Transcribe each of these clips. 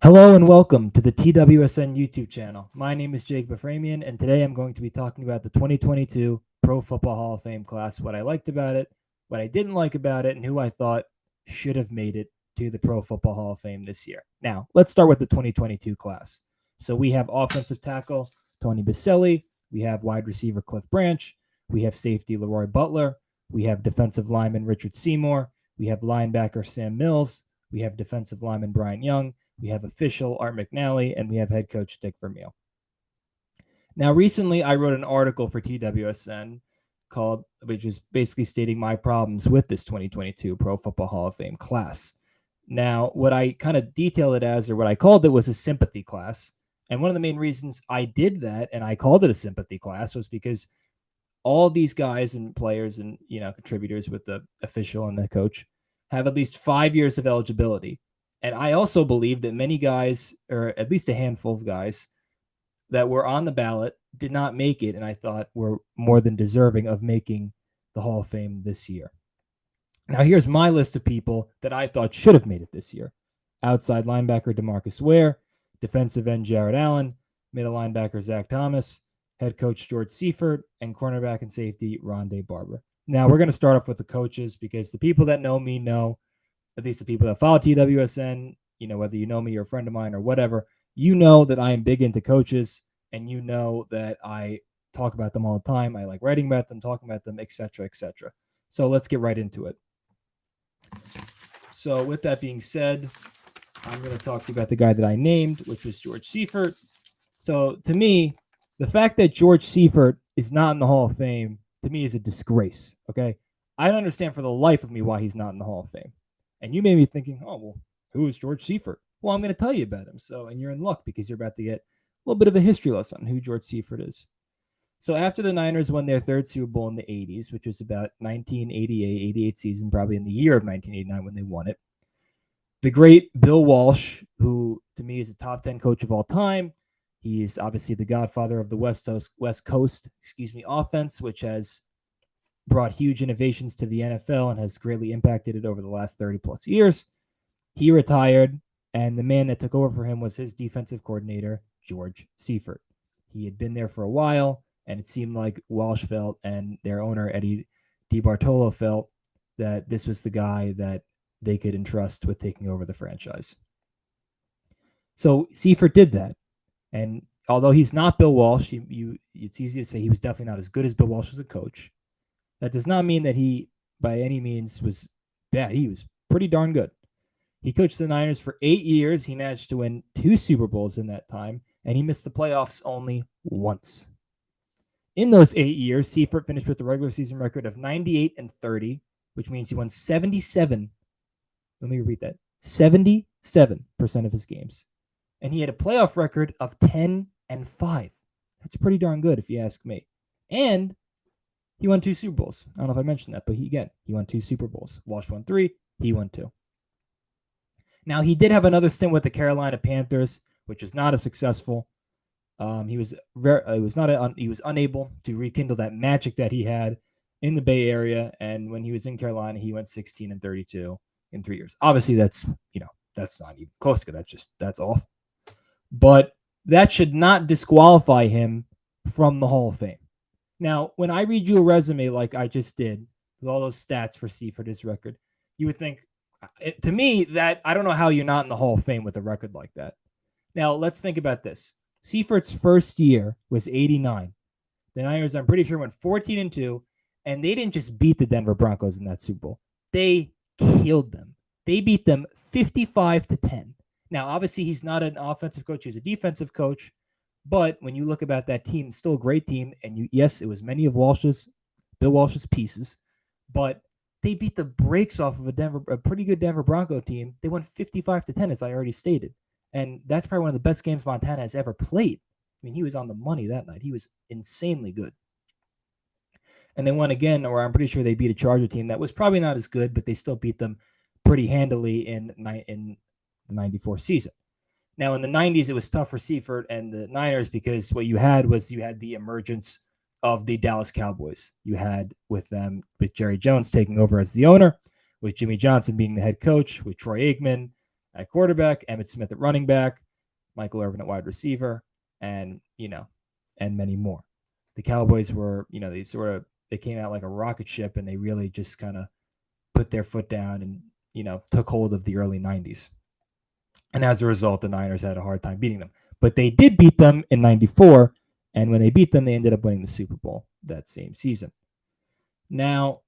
Hello and welcome to the TWSN YouTube channel. My name is Jacob Aframian, and today I'm going to be talking about the 2022 Pro Football Hall of Fame class, what I liked about it, what I didn't like about it, and who I thought should have made it to the Pro Football Hall of Fame this year. Now, let's start with the 2022 class. So we have offensive tackle Tony Baselli, we have wide receiver Cliff Branch, we have safety Leroy Butler, we have defensive lineman Richard Seymour, we have linebacker Sam Mills, we have defensive lineman Brian Young, we have official Art McNally, and we have head coach Dick Vermeil. Now, recently I wrote an article for TWSN which is basically stating my problems with this 2022 Pro Football Hall of Fame class. Now, what I kind of detailed it as, or what I called it, was a sympathy class. And one of the main reasons I did that and I called it a sympathy class was because all these guys and players and contributors with the official and the coach have at least 5 years of eligibility. And I also believe that many guys, or at least a handful of guys, that were on the ballot did not make it, and I thought were more than deserving of making the Hall of Fame this year. Now, here's my list of people that I thought should have made it this year. Outside linebacker DeMarcus Ware, defensive end Jared Allen, middle linebacker Zach Thomas, head coach George Seifert, and cornerback and safety Rondé Barber. Now, we're going to start off with the coaches because the people that know me know, at least the people that follow TWSN, whether you know me or a friend of mine or whatever, you know that I am big into coaches, and you know that I talk about them all the time. I like writing about them, talking about them, etc., etc. So let's get right into it. So with that being said, I'm going to talk to you about the guy that I named, which was George Seifert. So to me, the fact that George Seifert is not in the Hall of Fame, to me, is a disgrace, okay? I don't understand for the life of me why he's not in the Hall of Fame. And you may be thinking, oh, well, who is George Seifert? Well, I'm going to tell you about him. And you're in luck because you're about to get a little bit of a history lesson on who George Seifert is. So after the Niners won their third Super Bowl in the 80s, which was about 1988 season, probably in the year of 1989 when they won it, the great Bill Walsh, who to me is a top 10 coach of all time, he is obviously the godfather of the West Coast offense, which has brought huge innovations to the NFL and has greatly impacted it over the last 30 plus years. He retired, and the man that took over for him was his defensive coordinator, George Seifert. He had been there for a while, and it seemed like Walsh felt and their owner, Eddie DeBartolo, felt that this was the guy that they could entrust with taking over the franchise. So Seifert did that. And although he's not Bill Walsh, it's easy to say he was definitely not as good as Bill Walsh as a coach. That does not mean that he, by any means, was bad. He was pretty darn good. He coached the Niners for 8 years. He managed to win 2 Super Bowls in that time, and he missed the playoffs only once. In those 8 years, Seifert finished with a regular season record of 98-30, which means he won 77. Let me repeat that: 77% of his games, and he had a playoff record of 10-5. That's pretty darn good, if you ask me. And he won 2 Super Bowls. I don't know if I mentioned that, but he won 2 Super Bowls. Walsh won 3. He won 2. Now, he did have another stint with the Carolina Panthers, which was not as successful. He was unable to rekindle that magic that he had in the Bay Area. And when he was in Carolina, he went 16-32 in 3 years. Obviously, that's not even close to good. That's awful. But that should not disqualify him from the Hall of Fame. Now, when I read you a resume like I just did, with all those stats for Seifert, his record, you would think, to me, that I don't know how you're not in the Hall of Fame with a record like that. Now, let's think about this. Seifert's first year was 89. The Niners, I'm pretty sure, went 14-2, and they didn't just beat the Denver Broncos in that Super Bowl. They killed them. They beat them 55-10. Now, obviously, he's not an offensive coach. He's a defensive coach. But when you look about that team, still a great team. And yes, it was many of Bill Walsh's pieces. But they beat the brakes off of a pretty good Denver Bronco team. They won 55-10, as I already stated. And that's probably one of the best games Montana has ever played. I mean, he was on the money that night. He was insanely good. And they won again, or I'm pretty sure they beat a Charger team that was probably not as good, but they still beat them pretty handily in the 94 season. Now, in the 90s, it was tough for Seifert and the Niners because what you had the emergence of the Dallas Cowboys. You had with Jerry Jones taking over as the owner, with Jimmy Johnson being the head coach, with Troy Aikman at quarterback, Emmitt Smith at running back, Michael Irvin at wide receiver, and and many more. The Cowboys were, they came out like a rocket ship, and they really just kind of put their foot down and took hold of the early 90s. And as a result, the Niners had a hard time beating them. But they did beat them in 94, and when they beat them, they ended up winning the Super Bowl that same season. Now,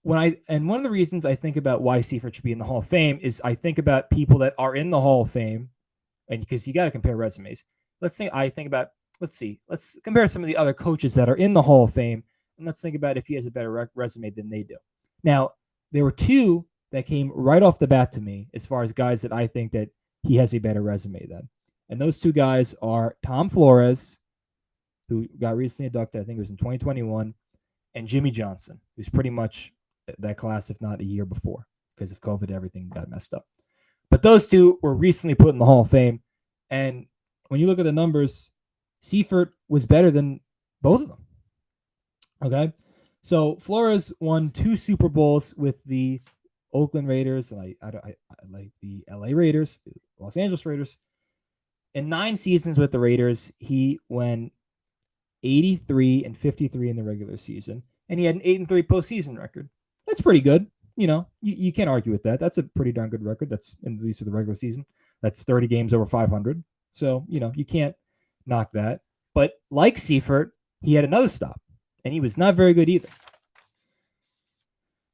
one of the reasons I think about why Seifert should be in the Hall of Fame is I think about people that are in the Hall of Fame, and because you got to compare resumes. Let's compare some of the other coaches that are in the Hall of Fame, and let's think about if he has a better resume than they do. Now, there were two that came right off the bat to me as far as guys that I think that he has a better resume than. And those two guys are Tom Flores, who got recently inducted, I think it was in 2021, and Jimmy Johnson, who's pretty much that class, if not a year before. Because of COVID, everything got messed up. But those two were recently put in the Hall of Fame. And when you look at the numbers, Seifert was better than both of them. Okay? So Flores won 2 Super Bowls with the Oakland Raiders, and I like the LA Raiders, the Los Angeles Raiders. In 9 seasons with the Raiders, he went 83 and 53 in the regular season, and he had an 8-3 postseason record. That's pretty good. You can't argue with that. That's a pretty darn good record. That's at least for the regular season. That's 30 games over 500. So, you can't knock that. But like Seifert, he had another stop, and he was not very good either.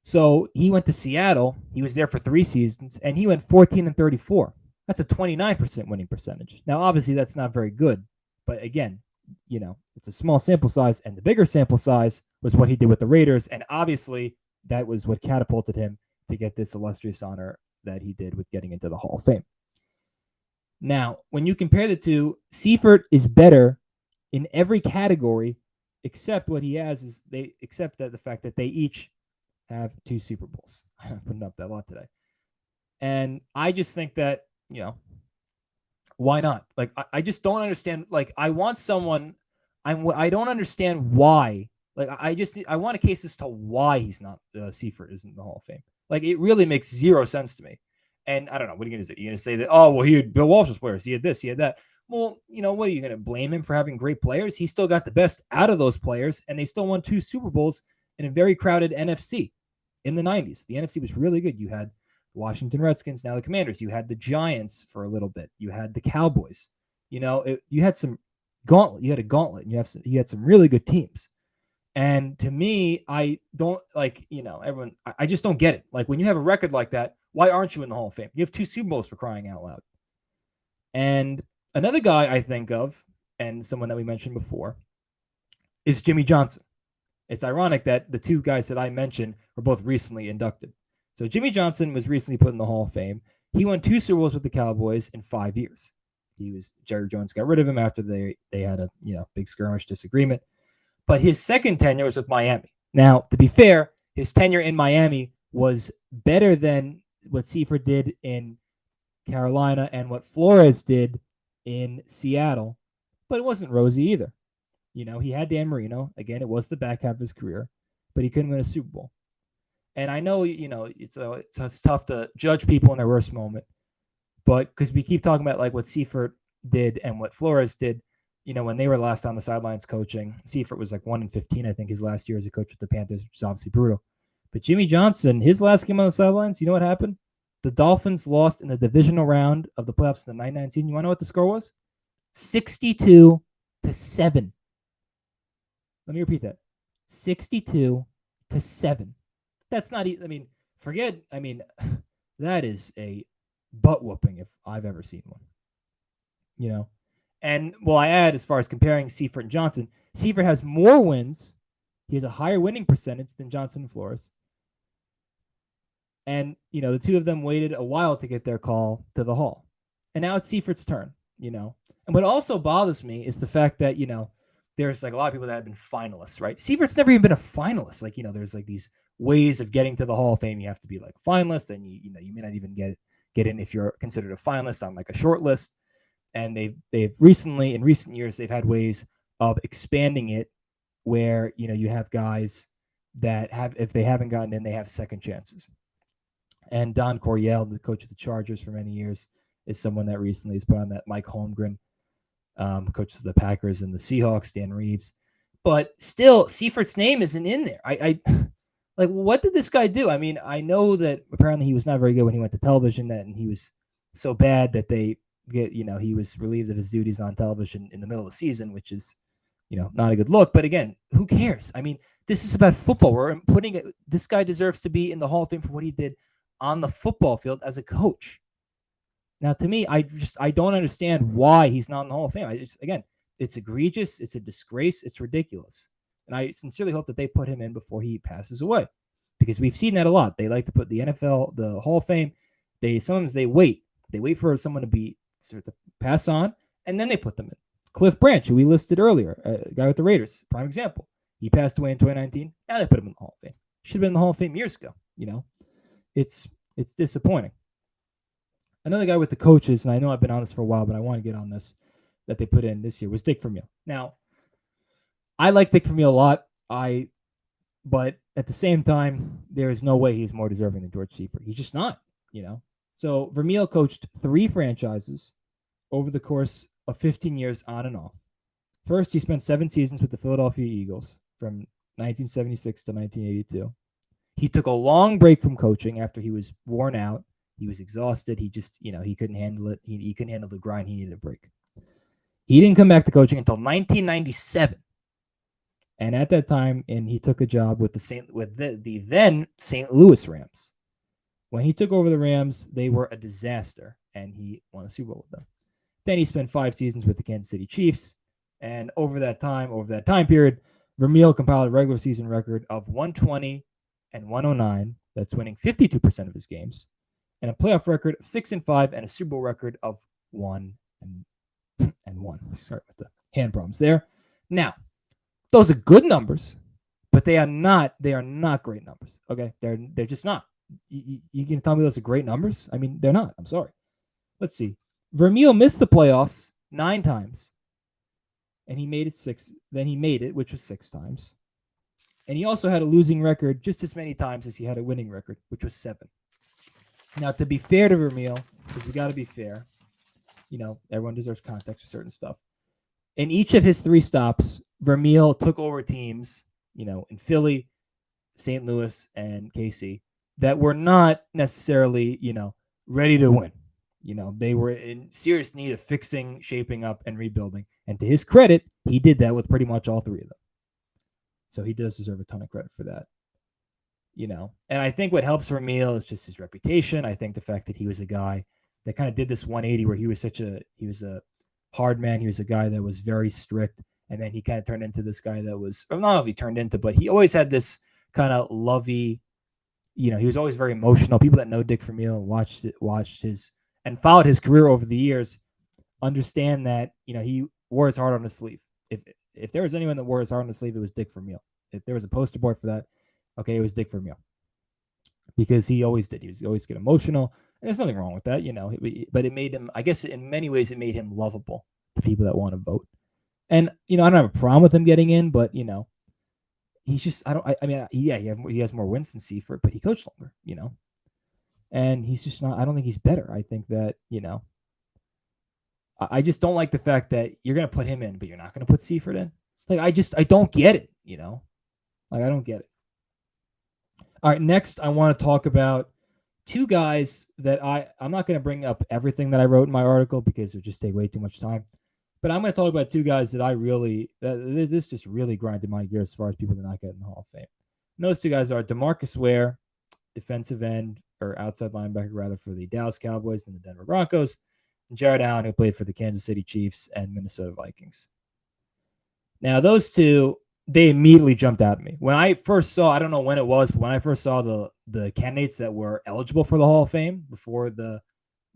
So he went to Seattle. He was there for 3 seasons, and he went 14 and 34. That's a 29% winning percentage. Now, obviously, that's not very good. But again, it's a small sample size, and the bigger sample size was what he did with the Raiders. And obviously, that was what catapulted him to get this illustrious honor that he did with getting into the Hall of Fame. Now, when you compare the two, Seifert is better in every category except what he has is except that the fact that they each have 2 Super Bowls. I'm putting up that lot today. And I just think that, why not? Like, I just don't understand. Like, I want someone, I don't understand why. Like, I want a case as to why he's not, Seifert isn't in the Hall of Fame. Like, it really makes zero sense to me. And I don't know, what are you going to say? You're going to say that, oh, well, he had Bill Walsh's players. He had this, he had that. Well, what are you going to blame him for having great players? He still got the best out of those players, and they still won 2 Super Bowls in a very crowded NFC in the 90s. The NFC was really good. You had the Washington Redskins, now the Commanders. You had the Giants for a little bit. You had the Cowboys. You had some gauntlet. You had a gauntlet, and you had some really good teams. And to me, I don't everyone. I just don't get it. Like, when you have a record like that, why aren't you in the Hall of Fame? You have 2 Super Bowls, for crying out loud. And another guy I think of, and someone that we mentioned before, is Jimmy Johnson. It's ironic that the 2 guys that I mentioned were both recently inducted. So Jimmy Johnson was recently put in the Hall of Fame. He won 2 Super Bowls with the Cowboys in 5 years. Jerry Jones got rid of him after they had a big skirmish disagreement. But his second tenure was with Miami. Now, to be fair, his tenure in Miami was better than what Seifert did in Carolina and what Flores did in Seattle, but it wasn't rosy either. He had Dan Marino. Again, it was the back half of his career, but he couldn't win a Super Bowl. And I know, it's tough to judge people in their worst moment, but because we keep talking about like what Seifert did and what Flores did, when they were last on the sidelines coaching. Seifert was like 1-15, I think, his last year as a coach with the Panthers, which is obviously brutal. But Jimmy Johnson, his last game on the sidelines, you know what happened? The Dolphins lost in the divisional round of the playoffs in the 99 season. You want to know what the score was? 62-7. Let me repeat that. 62-7. That's not, that is a butt whooping if I've ever seen one. And I add, as far as comparing Seifert and Johnson, Seifert has more wins. He has a higher winning percentage than Johnson and Flores. And, the 2 of them waited a while to get their call to the Hall. And now it's Seifert's turn, And what also bothers me is the fact that, there's like a lot of people that have been finalists, right? Seifert's never even been a finalist. Like, there's like these ways of getting to the Hall of Fame. You have to be like a finalist, and you may not even get in if you're considered a finalist on like a short list. And they've recently, in recent years, they've had ways of expanding it where, you have guys that have, if they haven't gotten in, they have second chances. And Don Coryell, the coach of the Chargers for many years, is someone that recently has put on that. Mike Holmgren, coach of the Packers and the Seahawks, Dan Reeves. But still, Seifert's name isn't in there. I like, what did this guy do? I mean, I know that apparently he was not very good when he went to television, and he was so bad that he was relieved of his duties on television in the middle of the season, which is, not a good look. But again, who cares? I mean, this is about football. We're putting it. This guy deserves to be in the Hall of Fame for what he did on the football field as a coach. Now, to me, I don't understand why he's not in the Hall of Fame. Again, it's egregious. It's a disgrace. It's ridiculous. And I sincerely hope that they put him in before he passes away, because we've seen that a lot. They like to put the NFL, the Hall of Fame. Sometimes they wait. They wait for someone to pass on, and then they put them in. Cliff Branch, who we listed earlier, a guy with the Raiders, prime example. He passed away in 2019. Now they put him in the Hall of Fame. Should have been in the Hall of Fame years ago. It's disappointing. Another guy with the coaches, and I know I've been on this for a while, but I want to get on this, that they put in this year, was Dick Vermeil. Now, I like Dick Vermeil a lot, but at the same time, there is no way he's more deserving than George Seifert. He's just not, So Vermeil coached 3 franchises over the course of 15 years on and off. First, he spent 7 seasons with the Philadelphia Eagles from 1976 to 1982. He took a long break from coaching after he was worn out. He was exhausted. He just, he couldn't handle it. He couldn't handle the grind. He needed a break. He didn't come back to coaching until 1997. And at that time, he took a job with the then St. Louis Rams. When he took over the Rams, they were a disaster, and he won a Super Bowl with them. Then he spent 5 seasons with the Kansas City Chiefs, and over that time period, Vermeil compiled a regular season record of 120 and 109. That's winning 52% of his games, and a playoff record of 6-5, and a Super Bowl record of 1-1. Sorry about the hand problems there. Now, those are good numbers, but they are not great numbers. Okay, they're just not. You can tell me those are great numbers? I mean, they're not. I'm sorry. Let's see. Vermeil missed the playoffs 9 times, and he made it 6. Then he made it, which was 6 times. And he also had a losing record just as many times as he had a winning record, which was 7. Now, to be fair to Vermeil, because we got to be fair, everyone deserves context for certain stuff. In each of his 3 stops, Vermeil took over teams, in Philly, St. Louis, and KC, that were not necessarily, ready to win. They were in serious need of fixing, shaping up, and rebuilding. And to his credit, he did that with pretty much all 3 of them. So he does deserve a ton of credit for that. And I think what helps Vermeil is just his reputation. I think the fact that he was a guy that kind of did this 180 where he was a hard man. He was a guy that was very strict. And then he kind of turned into this guy that was, not know if he turned into, but he always had this kind of lovey, he was always very emotional. People that know Dick Vermeil and watched his and followed his career over the years understand that, he wore his heart on his sleeve. If there was anyone that wore his heart on his sleeve, it was Dick Vermeil. If there was a poster boy for that, okay, it was Dick Vermeil. Because he always did. He was always get emotional. And there's nothing wrong with that, but it made him, I guess in many ways, it made him lovable to people that want to vote. And, I don't have a problem with him getting in, but, he's just, he has more wins than Seifert, but he coached longer, and he's just not, I don't think he's better. I think that, I just don't like the fact that you're going to put him in, but you're not going to put Seifert in. Like, I don't get it, like, I don't get it. All right, next, I want to talk about 2 guys that I'm not going to bring up everything that I wrote in my article because it would just take way too much time. But I'm going to talk about 2 guys that this just really grinded my gears as far as people that not get in the Hall of Fame. And those 2 guys are DeMarcus Ware, defensive end, or outside linebacker, rather, for the Dallas Cowboys and the Denver Broncos, and Jared Allen, who played for the Kansas City Chiefs and Minnesota Vikings. Now, those 2, they immediately jumped out at me. When I first saw, I don't know when it was, but when I first saw the candidates that were eligible for the Hall of Fame before the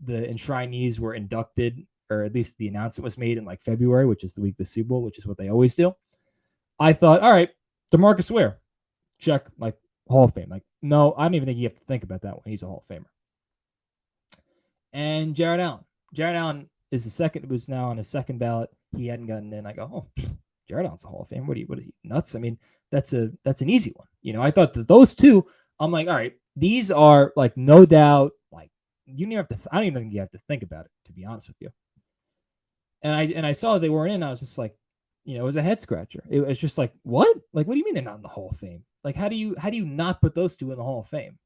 enshrinees were inducted, or at least the announcement was made in like February, which is the week of the Super Bowl, which is what they always do. I thought, all right, DeMarcus Ware, check, like Hall of Fame. Like, no, I don't even think you have to think about that one. He's a Hall of Famer. And Jared Allen. Jared Allen was now on his second ballot. He hadn't gotten in. I go, oh, Jared Allen's a Hall of Fame. What is he, nuts? I mean, that's an easy one. I thought that those 2 I'm like, all right, these are like no doubt like you don't even have to. I don't even think you have to think about it, to be honest with you. And I saw that they weren't in. I was just like, it was a head scratcher. It was just like, what? Like, what do you mean they're not in the Hall of Fame? Like, how do you not put those two in the Hall of Fame?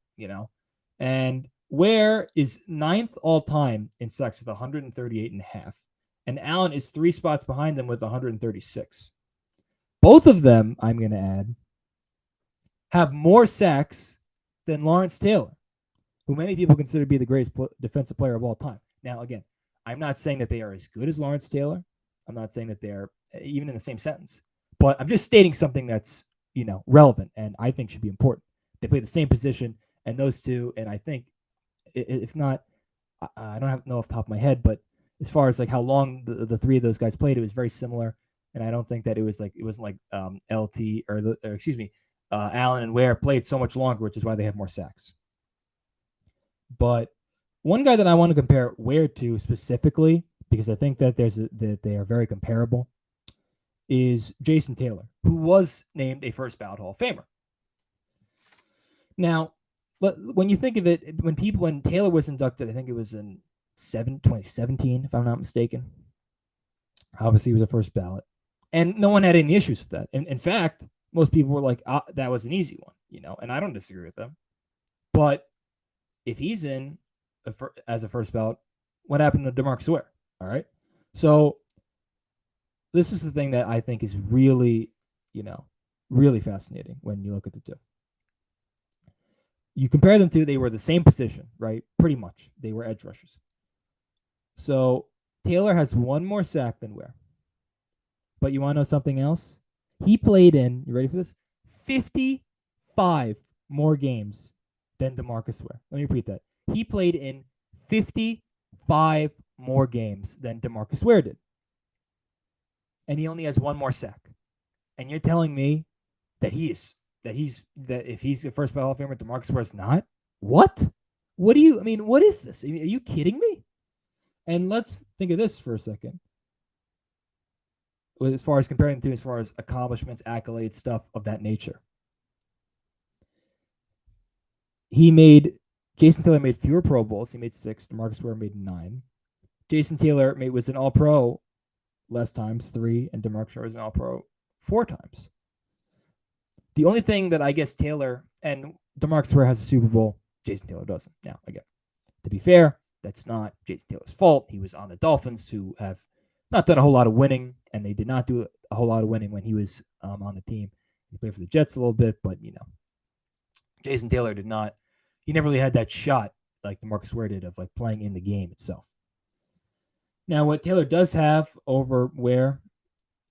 And Ware is 9th all time in sacks with 138.5, and Allen is 3 spots behind them with 136. Both of them, I'm going to add, have more sacks than Lawrence Taylor, who many people consider to be the greatest defensive player of all time. Now, again, I'm not saying that they are as good as Lawrence Taylor. I'm not saying that they are even in the same sentence, but I'm just stating something that's, relevant and I think should be important. They play the same position, and those two, and I think, if not, I don't know off the top of my head, but as far as like how long the three of those guys played, it was very similar. And I don't think that it wasn't like LT or excuse me, Allen and Ware played so much longer, which is why they have more sacks. But one guy that I want to compare Ware to specifically, because I think that that they are very comparable, is Jason Taylor, who was named a first ballot Hall of Famer. Now, when you think of it, when Taylor was inducted, I think it was in 2017, if I'm not mistaken. Obviously, he was a first ballot, and no one had any issues with that. In fact, most people were like, that was an easy one, and I don't disagree with them. But if he's in as a first ballot, what happened to DeMarcus Ware? All right. So this is the thing that I think is really, really fascinating when you look at the two. You compare them to, they were the same position, right? Pretty much. They were edge rushers. So Taylor has one more sack than Ware. But you want to know something else? He played in, you ready for this? 55 more games than DeMarcus Ware. Let me repeat that. He played in 55 more games than DeMarcus Ware did. And he only has one more sack. And you're telling me that if he's the first ballot Hall of Famer, DeMarcus Ware's not? What? What is this? Are you kidding me? And let's think of this for a second. As far as comparing them to, as far as accomplishments, accolades, stuff of that nature. Jason Taylor made fewer Pro Bowls. He made 6. DeMarcus Ware made 9. Jason Taylor was an All-Pro less times, 3, and DeMarcus Ware was an All-Pro 4 times. The only thing that I guess Taylor and DeMarcus Ware has a Super Bowl, Jason Taylor doesn't. Now, again, to be fair, that's not Jason Taylor's fault. He was on the Dolphins, who have not done a whole lot of winning, and they did not do a whole lot of winning when he was on the team. He played for the Jets a little bit, but, Jason Taylor did not. He never really had that shot like DeMarcus Ware did of like playing in the game itself. Now, what Taylor does have over Ware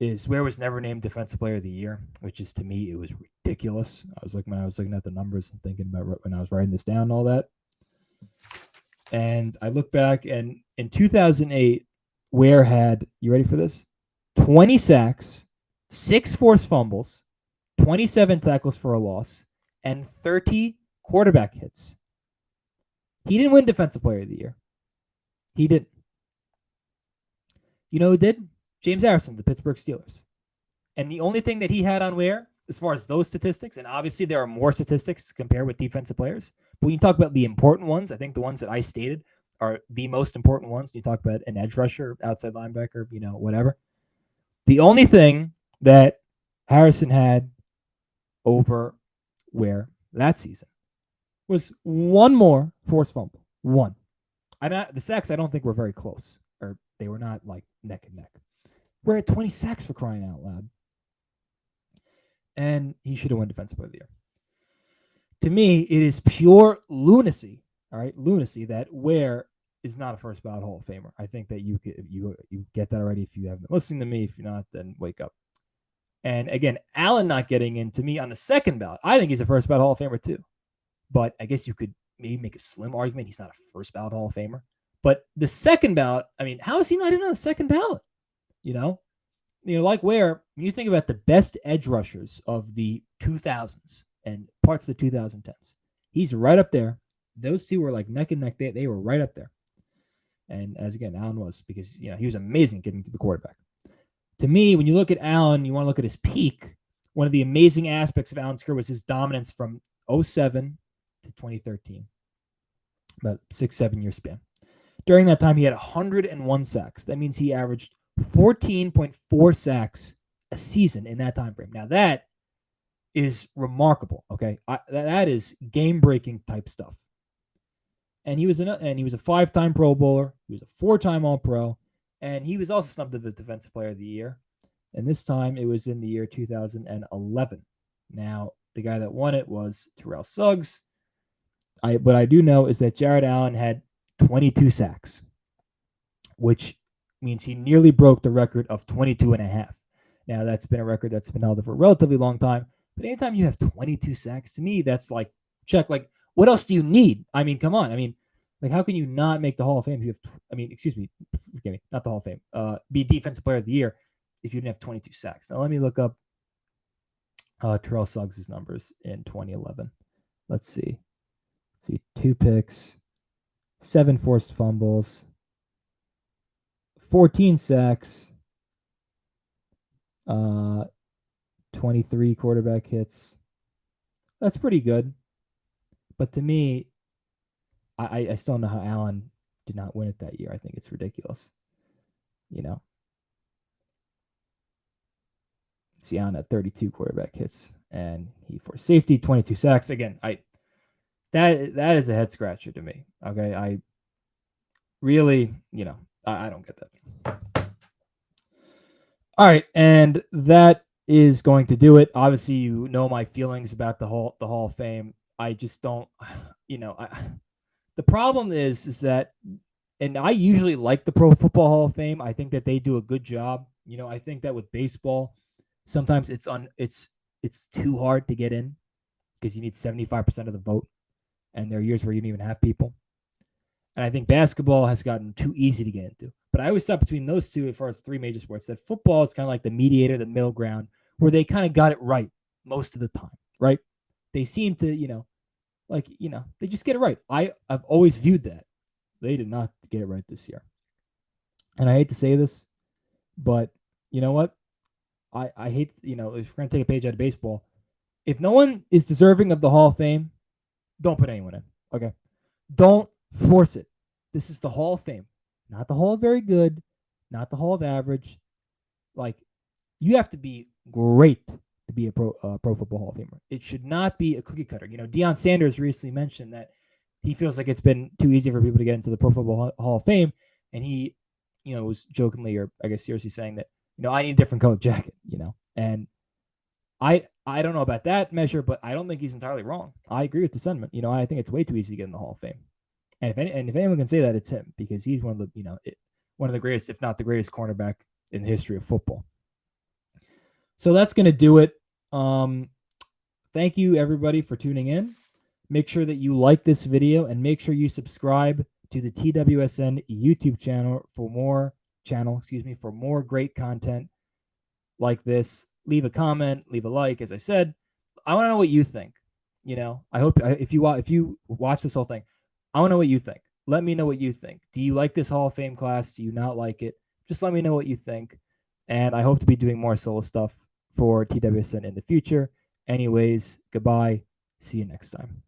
is Ware was never named Defensive Player of the Year, which is, to me, it was ridiculous. When I was looking at the numbers and thinking about when I was writing this down and all that. And I look back, and in 2008, Ware had, you ready for this? 20 sacks, 6 forced fumbles, 27 tackles for a loss, and 30 quarterback hits. He didn't win Defensive Player of the Year. He didn't. You know who did? James Harrison, the Pittsburgh Steelers. And the only thing that he had on Ware, as far as those statistics, and obviously there are more statistics to compare with defensive players, but when you talk about the important ones, I think the ones that I stated are the most important ones. You talk about an edge rusher, outside linebacker, whatever. The only thing that Harrison had over Ware that season was one more forced fumble. One. The sacks, I don't think were very close, or they were not like neck and neck. We're at 20 sacks, for crying out loud. And he should have won Defensive Player of the Year. To me, it is pure lunacy, all right, that Ware is not a first ballot Hall of Famer. I think that you get that already if you haven't been listening to me. If you're not, then wake up. And again, Allen not getting in, to me, on the second ballot, I think he's a first ballot Hall of Famer too. But I guess you could maybe make a slim argument he's not a first ballot Hall of Famer. But the second ballot, how is he not in on the second ballot? Like Ware, when you think about the best edge rushers of the 2000s and parts of the 2010s, he's right up there. Those two were like neck and neck. They were right up there. And as again, Allen was, because he was amazing getting to the quarterback. To me, when you look at Allen, you want to look at his peak. One of the amazing aspects of Allen's career was his dominance from 2007 to 2013, about 6-7 year span. During that time, he had 101 sacks. That means he averaged 14.4 sacks a season in that time frame. Now that is remarkable. Okay, that is game-breaking type stuff. And he was a 5-time Pro Bowler. He was a 4-time All-Pro, and he was also snubbed as the Defensive Player of the Year. And this time it was in the year 2011. Now the guy that won it was Terrell Suggs. What I do know is that Jared Allen had 22 sacks, which means he nearly broke the record of 22 and a half. Now, that's been a record that's been held for a relatively long time. But anytime you have 22 sacks, to me, that's like, check. Like, what else do you need? I mean, come on. I mean, like, how can you not make the Hall of Fame if you have, excuse me, forgive me, not the Hall of Fame, be Defensive Player of the Year if you didn't have 22 sacks? Now, let me look up Terrell Suggs' numbers in 2011. Let's see. 2 picks, 7 forced fumbles, 14 sacks, 23 quarterback hits. That's pretty good. But to me, I still don't know how Allen did not win it that year. I think it's ridiculous. See, Allen had 32 quarterback hits, and he forced safety, 22 sacks. Again, that is a head scratcher to me. Okay, I really, I don't get that. All right, and that is going to do it. Obviously, you know my feelings about the Hall of Fame. I just don't, the problem is that, and I usually like the Pro Football Hall of Fame. I think that they do a good job. I think that with baseball, sometimes it's too hard to get in because you need 75% of the vote, and there are years where you don't even have people. And I think basketball has gotten too easy to get into. But I always thought between those two, as far as 3 major sports, that football is kind of like the mediator, the middle ground, where they kind of got it right most of the time, right? They seem to, they just get it right. I've always viewed that. They did not get it right this year. And I hate to say this, but you know what? I hate, if we're going to take a page out of baseball, if no one is deserving of the Hall of Fame, don't put anyone in, okay? Don't force it. This is the Hall of Fame, not the Hall of Very Good, not the Hall of Average. Like, you have to be great to be a Pro Football Hall of Famer. It should not be a cookie cutter. Deion Sanders recently mentioned that he feels like it's been too easy for people to get into the Pro Football Hall of Fame, and he, was jokingly, or I guess seriously, saying that, I need a different colored jacket, and I don't know about that measure, but I don't think he's entirely wrong. I agree with the sentiment. I think it's way too easy to get in the Hall of Fame. And if anyone can say that, it's him, because he's one of the greatest, if not the greatest, cornerback in the history of football. So that's going to do it. Thank you, everybody, for tuning in. Make sure that you like this video, and make sure you subscribe to the TWSN YouTube channel for more great content like this. Leave a comment, leave a like. As I said, I want to know what you think. I hope if you watch this whole thing, I want to know what you think. Let me know what you think. Do you like this Hall of Fame class? Do you not like it? Just let me know what you think. And I hope to be doing more solo stuff for TWSN in the future. Anyways, goodbye. See you next time.